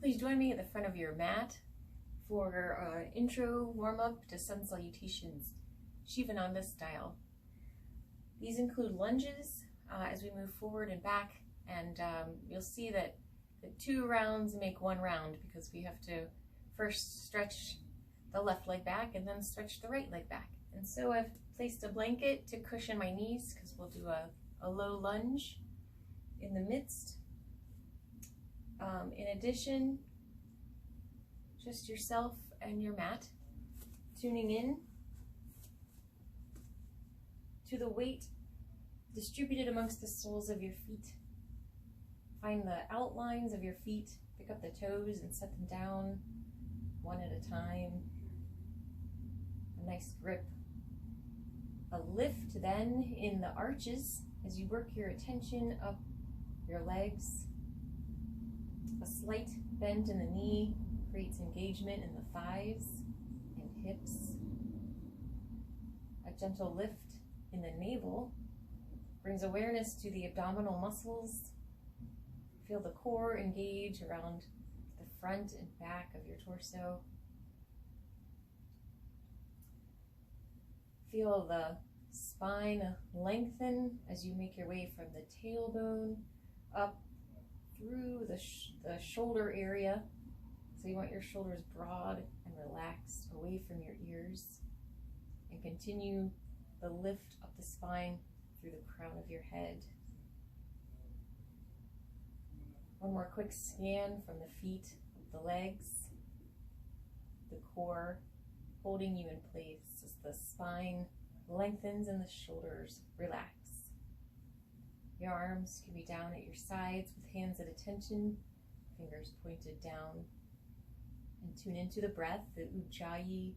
Please join me at the front of your mat for an intro warm-up to sun salutations, Sivananda style. These include lunges as we move forward and back, and you'll see that the 2 rounds make 1 round because we have to first stretch the left leg back and then stretch the right leg back. And so I've placed a blanket to cushion my knees because we'll do a low lunge in the midst. In addition, just yourself and your mat, tuning in to the weight distributed amongst the soles of your feet. Find the outlines of your feet, pick up the toes and set them down one at a time. A nice grip. A lift then in the arches as you work your attention up your legs. A slight bend in the knee creates engagement in the thighs and hips. A gentle lift in the navel brings awareness to the abdominal muscles. Feel the core engage around the front and back of your torso. Feel the spine lengthen as you make your way from the tailbone up through the shoulder area. So you want your shoulders broad and relaxed away from your ears, and continue the lift up the spine through the crown of your head. One more quick scan from the feet, the legs, the core, holding you in place as the spine lengthens and the shoulders relax. Your arms can be down at your sides with hands at attention, fingers pointed down. And tune into the breath, the Ujjayi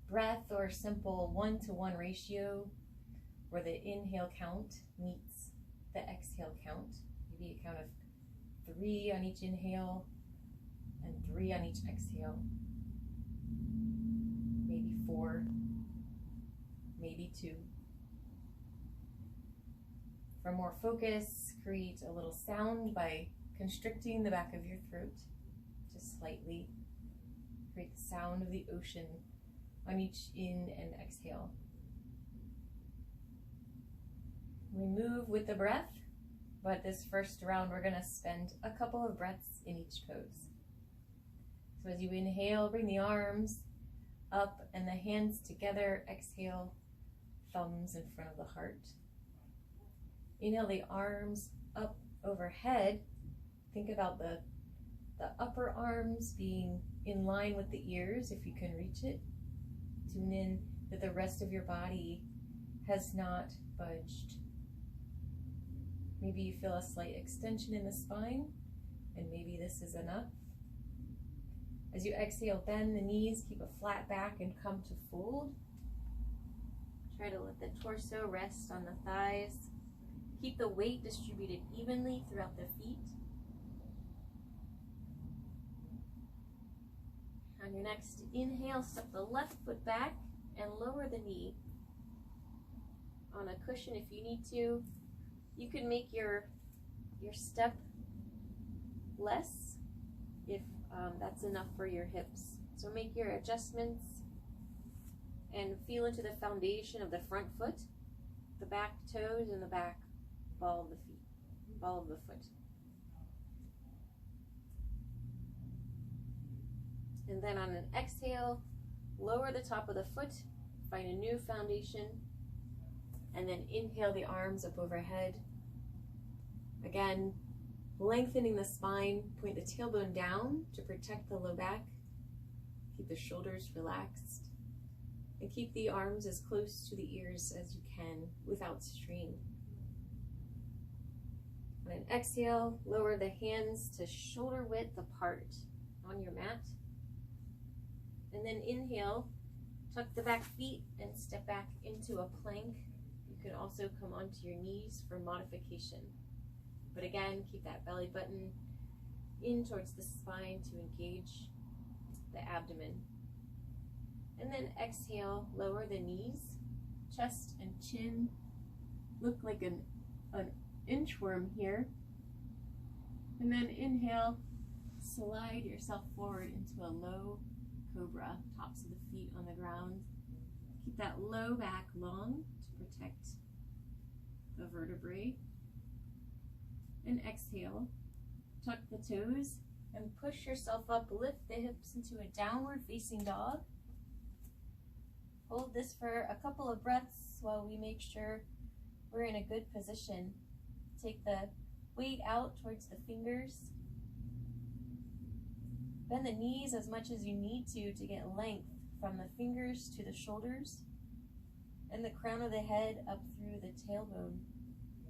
breath, or simple 1-to-1 ratio, where the inhale count meets the exhale count. Maybe a count of 3 on each inhale and 3 on each exhale. Maybe 4, maybe 2. For more focus, create a little sound by constricting the back of your throat just slightly. Create the sound of the ocean on each in and exhale. We move with the breath, but this first round we're going to spend a couple of breaths in each pose. So as you inhale, bring the arms up and the hands together. Exhale, thumbs in front of the heart. Inhale the arms up overhead. Think about the upper arms being in line with the ears if you can reach it. Tune in that the rest of your body has not budged. Maybe you feel a slight extension in the spine, and maybe this is enough. As you exhale, bend the knees, keep a flat back and come to fold. Try to let the torso rest on the thighs. Keep the weight distributed evenly throughout the feet. On your next inhale, step the left foot back and lower the knee on a cushion if you need to. You can make your step less if that's enough for your hips. So make your adjustments and feel into the foundation of the front foot, the back toes, and the back ball of the foot. And then on an exhale, lower the top of the foot, find a new foundation, and then inhale the arms up overhead. Again, lengthening the spine, point the tailbone down to protect the low back. Keep the shoulders relaxed, and keep the arms as close to the ears as you can without strain. On an exhale, lower the hands to shoulder width apart on your mat. And then inhale, tuck the back feet and step back into a plank. You can also come onto your knees for modification. But again, keep that belly button in towards the spine to engage the abdomen. And then exhale, lower the knees, chest and chin look like an inchworm here. And then inhale, slide yourself forward into a low cobra, tops of the feet on the ground. Keep that low back long to protect the vertebrae. And exhale, tuck the toes and push yourself up, lift the hips into a downward facing dog. Hold this for a couple of breaths while we make sure we're in a good position. Take the weight out towards the fingers. Bend the knees as much as you need to get length from the fingers to the shoulders and the crown of the head up through the tailbone,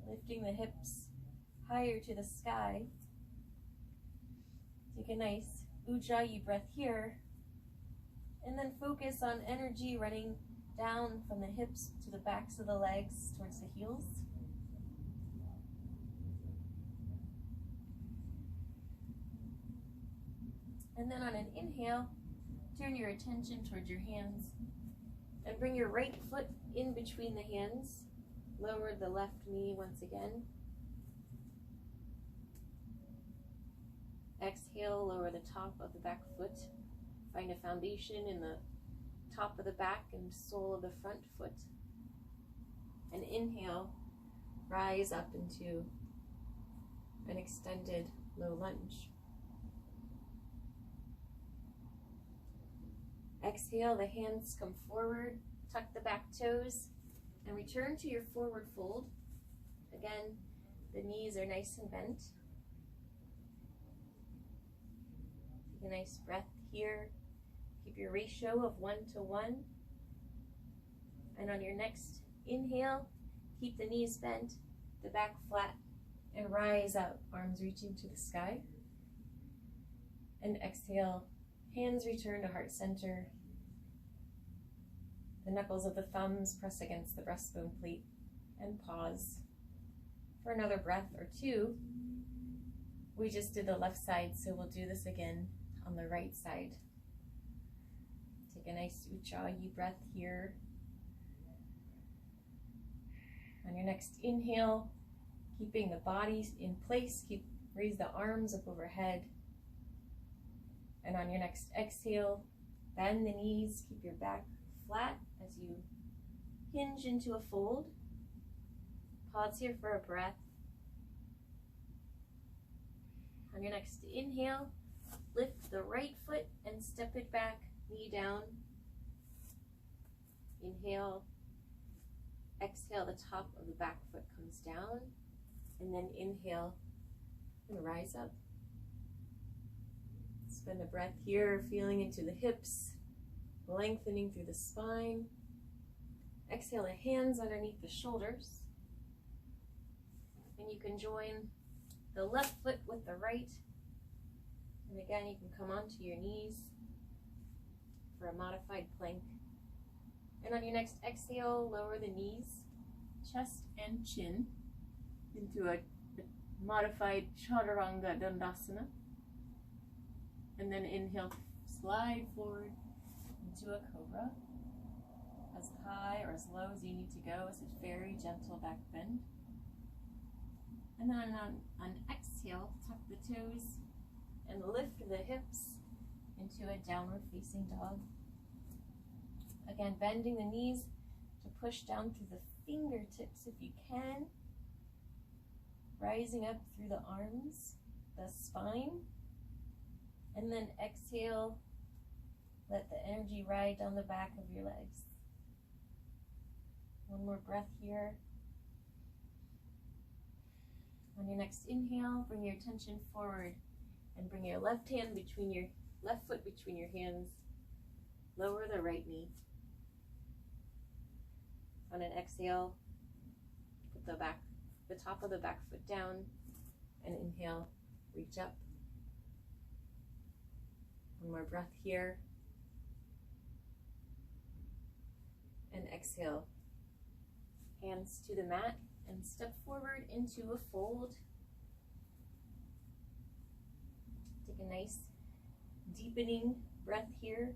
lifting the hips higher to the sky. Take a nice ujjayi breath here, and then focus on energy running down from the hips to the backs of the legs towards the heels. And then on an inhale, turn your attention towards your hands and bring your right foot in between the hands. Lower the left knee once again. Exhale, lower the top of the back foot. Find a foundation in the top of the back and sole of the front foot. And inhale, rise up into an extended low lunge. Exhale, the hands come forward, tuck the back toes, and return to your forward fold. Again, the knees are nice and bent. Take a nice breath here. Keep your ratio of 1 to 1. And on your next inhale, keep the knees bent, the back flat, and rise up, arms reaching to the sky. And exhale, hands return to heart center. The knuckles of the thumbs press against the breastbone plate, and pause for another breath or two. We just did the left side, so we'll do this again on the right side. Take a nice ujjayi breath here. On your next inhale, keeping the body in place, raise the arms up overhead. And on your next exhale, bend the knees, keep your back flat as you hinge into a fold. Pause here for a breath. On your next inhale, lift the right foot and step it back, knee down. Inhale, exhale, the top of the back foot comes down, and then inhale and rise up. Spend a breath here, feeling into the hips, lengthening through the spine. Exhale the hands underneath the shoulders. And you can join the left foot with the right. And again, you can come onto your knees for a modified plank. And on your next exhale, lower the knees, chest and chin into a modified chaturanga dandasana. And then inhale, slide forward into a cobra, as high or as low as you need to go. It's a very gentle back bend. And then on exhale, tuck the toes and lift the hips into a downward facing dog. Again, bending the knees to push down through the fingertips if you can. Rising up through the arms, the spine. And then exhale, let the energy ride down the back of your legs. One more breath here. On your next inhale, bring your attention forward and bring your left foot between your hands. Lower the right knee. On an exhale, put the top of the back foot down, and inhale, reach up. One more breath here. And exhale. Hands to the mat and step forward into a fold. Take a nice deepening breath here.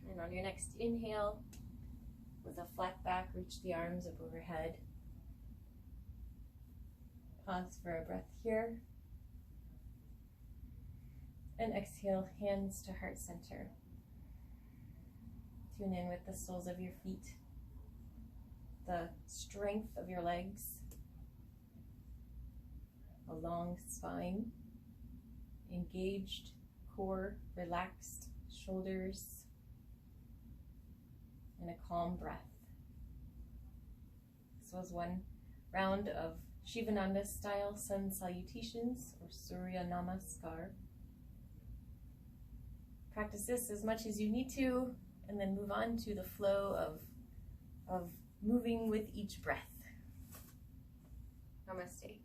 And on your next inhale, with a flat back, reach the arms up overhead. Pause for a breath here. And exhale, hands to heart center. Tune in with the soles of your feet, the strength of your legs, a long spine, engaged core, relaxed shoulders, and a calm breath. This was one round of Sivananda style sun salutations, or Surya Namaskar. Practice this as much as you need to, and then move on to the flow of moving with each breath. Namaste.